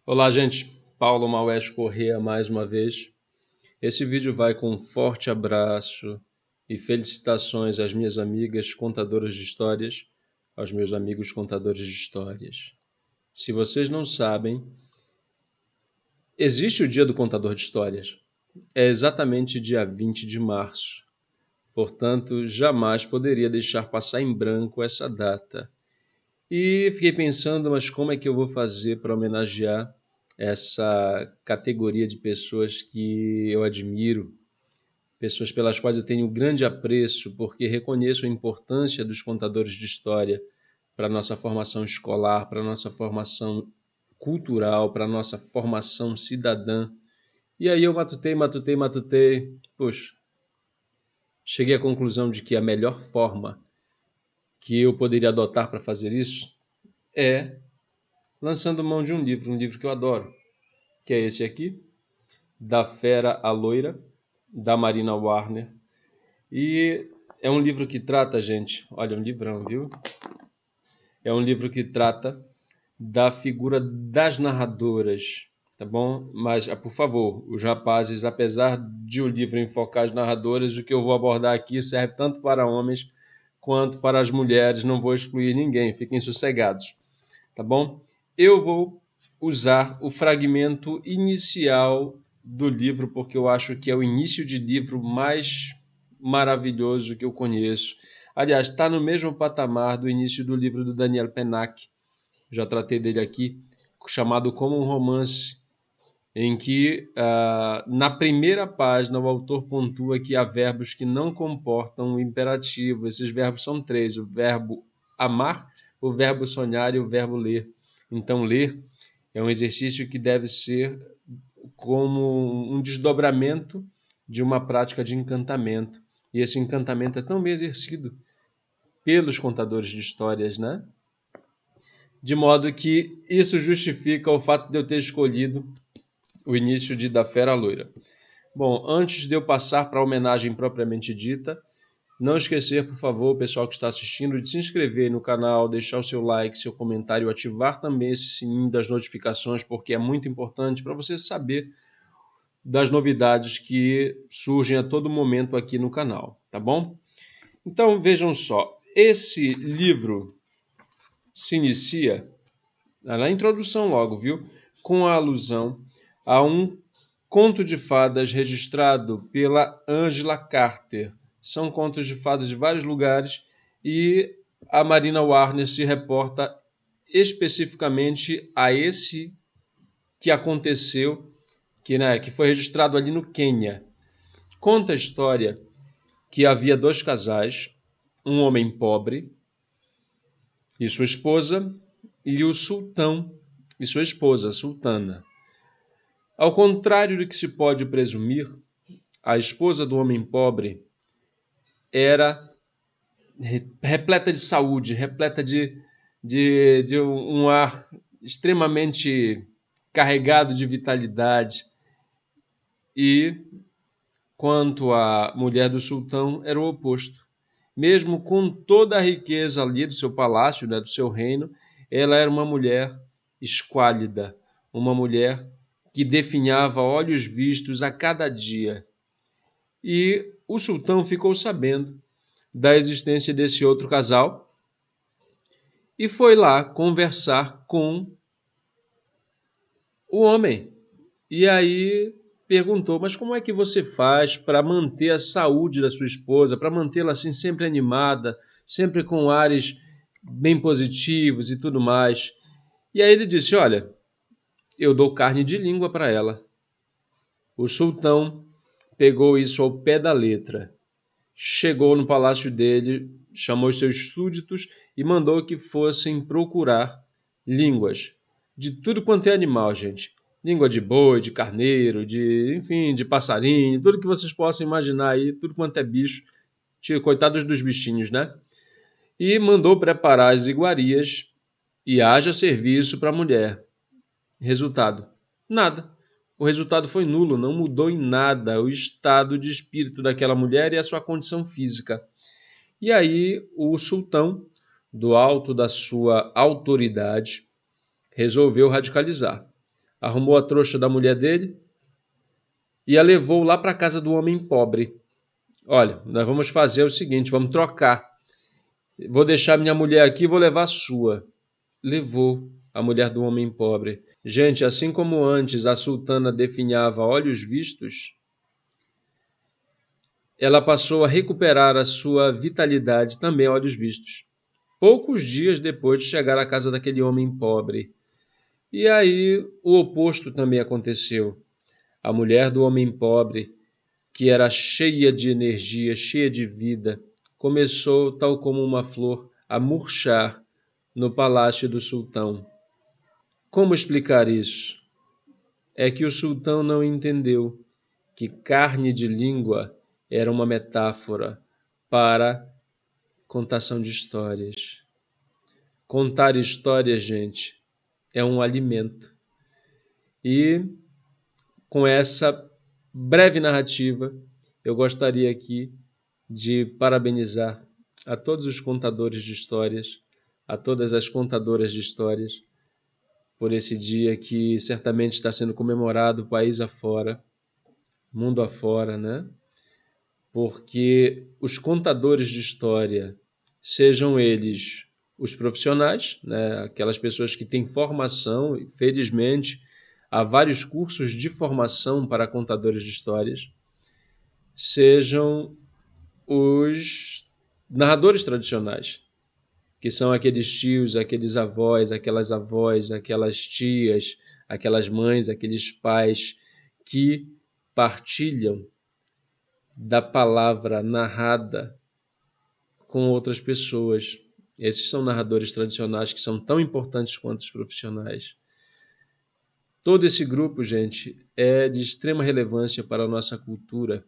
Olá, gente. Paulo Maués Corrêa mais uma vez. Esse vídeo vai com um forte abraço e felicitações às minhas amigas contadoras de histórias, aos meus amigos contadores de histórias. Se vocês não sabem, existe o Dia do Contador de Histórias. É exatamente dia 20 de março. Portanto, jamais poderia deixar passar em branco essa data. E fiquei pensando, mas como é que eu vou fazer para homenagear essa categoria de pessoas que eu admiro, pessoas pelas quais eu tenho grande apreço, porque reconheço a importância dos contadores de história para a nossa formação escolar, para a nossa formação cultural, para a nossa formação cidadã. E aí eu matutei. Poxa, cheguei à conclusão de que a melhor forma que eu poderia adotar para fazer isso é lançando mão de um livro que eu adoro, que é esse aqui, Da Fera à Loira, da Marina Warner. E é um livro que trata, gente, olha, um livrão, viu? É um livro que trata da figura das narradoras, tá bom? Mas, por favor, os rapazes, apesar de o livro enfocar as narradoras, o que eu vou abordar aqui serve tanto para homens quanto para as mulheres, não vou excluir ninguém, fiquem sossegados, tá bom? Eu vou usar o fragmento inicial do livro, porque eu acho que é o início de livro mais maravilhoso que eu conheço. Aliás, está no mesmo patamar do início do livro do Daniel Pennac, já tratei dele aqui, chamado Como um Romance, em que na primeira página o autor pontua que há verbos que não comportam o imperativo. Esses verbos são três: o verbo amar, o verbo sonhar e o verbo ler. Então, ler é um exercício que deve ser como um desdobramento de uma prática de encantamento. E esse encantamento é tão bem exercido pelos contadores de histórias, né? De modo que isso justifica o fato de eu ter escolhido o início de Da Fera à Loira. Bom, antes de eu passar para a homenagem propriamente dita, não esquecer, por favor, o pessoal que está assistindo, de se inscrever no canal, deixar o seu like, seu comentário, ativar também esse sininho das notificações, porque é muito importante para você saber das novidades que surgem a todo momento aqui no canal, tá bom? Então, vejam só, esse livro se inicia, na introdução logo, viu? Com a alusão a um conto de fadas registrado pela Angela Carter. São contos de fadas de vários lugares e a Marina Warner se reporta especificamente a esse que aconteceu, que foi registrado ali no Quênia. Conta a história que havia dois casais, um homem pobre e sua esposa, e o sultão e sua esposa, a sultana. Ao contrário do que se pode presumir, a esposa do homem pobre era repleta de saúde, repleta de um ar extremamente carregado de vitalidade. E quanto à mulher do sultão, era o oposto. Mesmo com toda a riqueza ali do seu palácio, né, do seu reino, ela era uma mulher esquálida, uma mulher que definhava olhos vistos a cada dia. E o sultão ficou sabendo da existência desse outro casal e foi lá conversar com o homem. E aí perguntou, mas como é que você faz para manter a saúde da sua esposa, para mantê-la assim sempre animada, sempre com ares bem positivos e tudo mais? E aí ele disse, olha, eu dou carne de língua para ela. O sultão pegou isso ao pé da letra. Chegou no palácio dele, chamou os seus súditos e mandou que fossem procurar línguas de tudo quanto é animal, gente. Língua de boi, de carneiro, enfim, de passarinho, tudo que vocês possam imaginar aí, tudo quanto é bicho. Coitados dos bichinhos, né? E mandou preparar as iguarias e haja serviço para a mulher. Resultado: nada. O resultado foi nulo, não mudou em nada o estado de espírito daquela mulher e a sua condição física. E aí o sultão, do alto da sua autoridade, resolveu radicalizar. arrumou a trouxa da mulher dele e a levou lá para a casa do homem pobre. Olha, nós vamos fazer o seguinte, vamos trocar. Vou deixar minha mulher aqui e vou levar a sua. Levou a mulher do homem pobre. Gente, assim como antes a sultana definhava a olhos vistos, ela passou a recuperar a sua vitalidade também a olhos vistos. Poucos dias depois de chegar à casa daquele homem pobre. E aí o oposto também aconteceu. A mulher do homem pobre, que era cheia de energia, cheia de vida, começou, tal como uma flor, a murchar no palácio do sultão. Como explicar isso? É que o sultão não entendeu que carne de língua era uma metáfora para contação de histórias. Contar histórias, gente, é um alimento. E com essa breve narrativa, eu gostaria aqui de parabenizar a todos os contadores de histórias, a todas as contadoras de histórias, por esse dia que certamente está sendo comemorado país afora, mundo afora, né? Porque os contadores de história, sejam eles os profissionais, né? Aquelas pessoas que têm formação, e felizmente há vários cursos de formação para contadores de histórias, sejam os narradores tradicionais, que são aqueles tios, aqueles avós, aquelas tias, aquelas mães, aqueles pais que partilham da palavra narrada com outras pessoas. Esses são narradores tradicionais que são tão importantes quanto os profissionais. Todo esse grupo, gente, é de extrema relevância para a nossa cultura,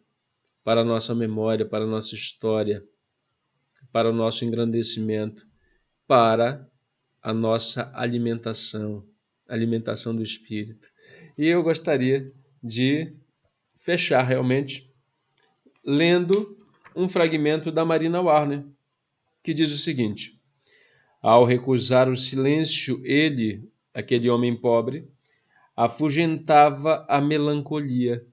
para a nossa memória, para a nossa história, para o nosso engrandecimento, para a nossa alimentação do espírito. E eu gostaria de fechar realmente lendo um fragmento da Marina Warner, que diz o seguinte: ao recusar o silêncio, ele, aquele homem pobre, afugentava a melancolia.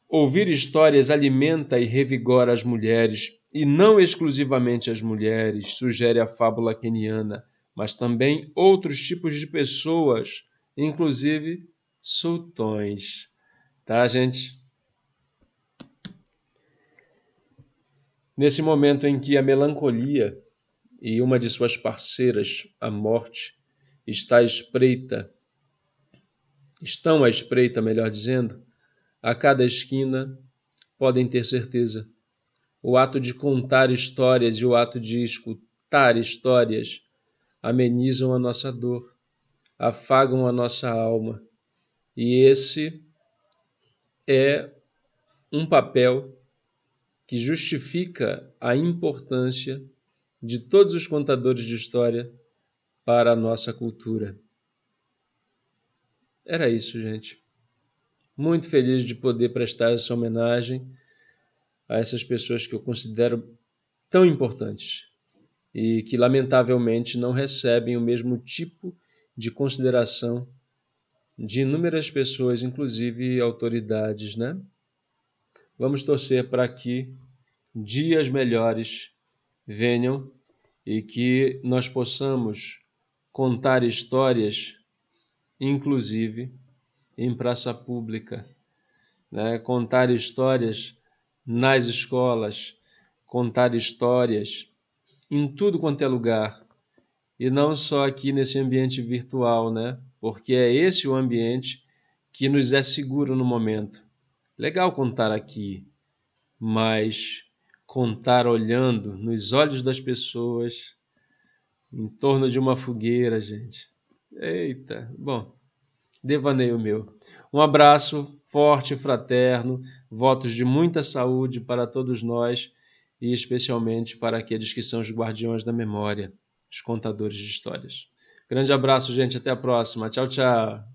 Ouvir histórias alimenta e revigora as mulheres, e não exclusivamente as mulheres, sugere a fábula queniana, mas também outros tipos de pessoas, inclusive sultões. Tá, gente? Nesse momento em que a melancolia e uma de suas parceiras, a morte, estão à espreita, melhor dizendo, a cada esquina, podem ter certeza. O ato de contar histórias e o ato de escutar histórias amenizam a nossa dor, afagam a nossa alma. E esse é um papel que justifica a importância de todos os contadores de história para a nossa cultura. Era isso, gente. Muito feliz de poder prestar essa homenagem a essas pessoas que eu considero tão importantes e que, lamentavelmente, não recebem o mesmo tipo de consideração de inúmeras pessoas, inclusive autoridades, né? Vamos torcer para que dias melhores venham e que nós possamos contar histórias, inclusive em praça pública, né? Contar histórias nas escolas, contar histórias em tudo quanto é lugar, e não só aqui nesse ambiente virtual, né? Porque é esse o ambiente que nos é seguro no momento. Legal contar aqui, mas contar olhando nos olhos das pessoas, em torno de uma fogueira, gente. Eita, bom, devaneio meu. Um abraço forte e fraterno, votos de muita saúde para todos nós e especialmente para aqueles que são os guardiões da memória, os contadores de histórias. Grande abraço, gente, até a próxima. Tchau, tchau.